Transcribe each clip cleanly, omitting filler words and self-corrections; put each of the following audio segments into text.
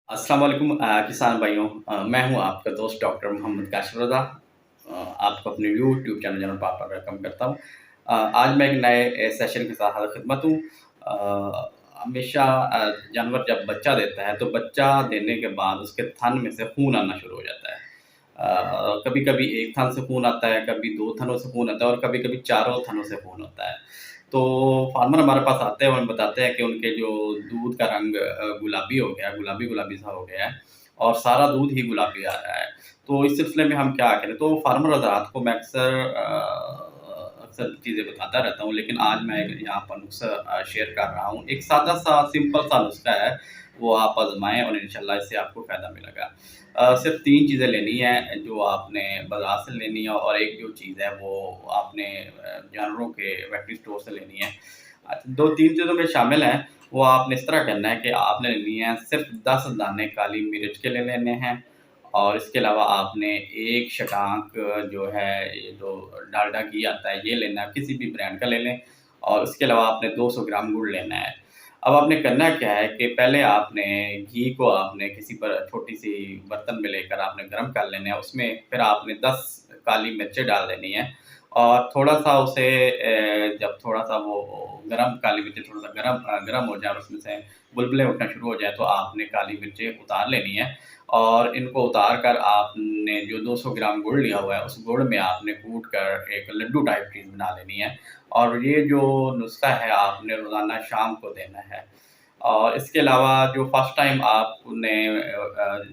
अस्सलाम वालेकुम किसान भाइयों। मैं हूँ आपका दोस्त डॉक्टर मोहम्मद काशिफ रज़ा। आपको अपने यूट्यूब चैनल जनरल पापा वेलकम करता हूँ। आज मैं एक नए सेशन के साथ हाज़िर खिदमत हूँ। हमेशा जानवर जब बच्चा देता है, तो बच्चा देने के बाद उसके थन में से खून आना शुरू हो जाता है। कभी-कभी एक थन से खून आता है, कभी 2 थनों से खून आता है और कभी-कभी चारों थनों से खून होता है। तो फार्मर हमारे पास आते हैं और हमें बताते हैं कि उनके जो दूध का रंग गुलाबी हो गया, गुलाबी-गुलाबी सा हो गया है और सारा दूध ही गुलाबी आ रहा है। तो इस सिलसिले में हम क्या करें? तो फार्मर हज़रात को मैं अक्सर चीज़ें बताता रहता हूँ, लेकिन आज मैं यहाँ पर नुस्ख़ा शेयर कर रहा हूँ। एक सादा-सा सिंपल सा नुस्ख़ा है, वो आप आज़माएँ और इंशाअल्लाह इससे आपको फ़ायदा मिलेगा। सिर्फ़ 3 चीज़ें लेनी हैं, जो आपने बाज़ार से लेनी है और एक जो चीज़ है वो आपने जानवरों के वेटरी स्टोर से लेनी है। 2-3 चीज़ों में शामिल हैं, वो आपने इस तरह करना है कि आपने लेनी है सिर्फ़ 10 दाने काली मिर्च के ले लेने हैं और इसके अलावा आपने 1 शतांक जो है ये जो डालडा घी आता है ये लेना है, किसी भी ब्रांड का ले लें और उसके अलावा आपने 200 ग्राम गुड़ लेना है। अब आपने करना क्या है कि पहले आपने घी को आपने किसी पर छोटी-सी बर्तन में लेकर आपने गरम कर लेना है, उसमें फिर आपने 10 काली मिर्चें डाल देनी है और थोड़ा-सा उसे जब थोड़ा-सा वो गरम काली मिर्चें थोड़ा-सा गरम हो जाए और उसमें से बुलबुले उठना शुरू हो जाए, तो आपने काली मिर्चें उतार लेनी है और इनको उतार कर आपने जो 200 ग्राम गुड़ लिया हुआ है, उस गुड़ में आपने कूट कर एक लड्डू टाइप चीज़ बना लेनी है और ये जो नुस्ख़ा है आपने रोज़ाना शाम को देना है। और इसके अलावा जो फर्स्ट टाइम आपने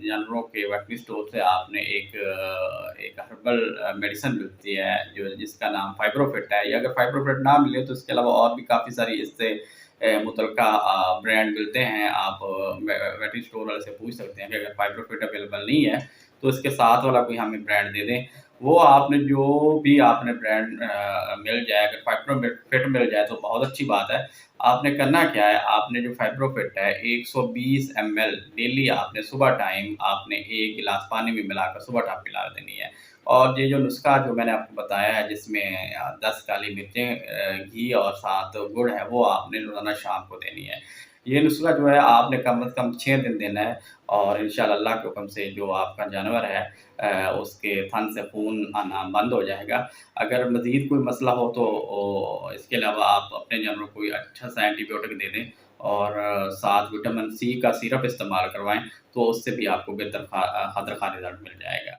जानवरों के वेटरनरी स्टोर से आपने एक हर्बल मेडिसिन मिलती है जो जिसका नाम फाइब्रोफिट है, या अगर फाइब्रोफिट ना मिले तो इसके अलावा और भी काफ़ी सारी इससे मुतल्लिका ब्रांड मिलते हैं। आप वेटरनरी स्टोर वाले से पूछ सकते हैं कि अगर फाइब्रोफिट अवेलेबल नहीं है, तो इसके साथ वाला कोई हमें ब्रांड दे दें। वो आपने जो भी आपने ब्रांड मिल जाए, अगर फाइब्रोफिट फिट मिल जाए तो बहुत अच्छी बात है। आपने करना क्या है, आपने जो फाइब्रोफिट है 120 एमएल डेली आपने सुबह टाइम आपने 1 गिलास पानी में मिलाकर सुबह टाइम पिला देनी है। और ये जो नुस्ख़ा जो मैंने आपको बताया है जिसमें 10 काली मिर्चें घी और साथ गुड़ है, वो आपने रोज़ाना शाम को देनी है। ये नुस्ख़ा जो है आपने कम से कम 6 दिन देना है और इंशाअल्लाह अल्लाह के हुक्म से जो आपका जानवर है उसके थन से खून आना बंद हो जाएगा। अगर मज़ीद कोई मसला हो तो इसके अलावा आप अपने जानवरों को कोई अच्छा-सा एंटीबायोटिक दे दें और साथ विटामिन सी का सिरप इस्तेमाल करवाएँ, तो उससे भी आपको बेहतर खातिर रिज़ल्ट मिल जाएगा।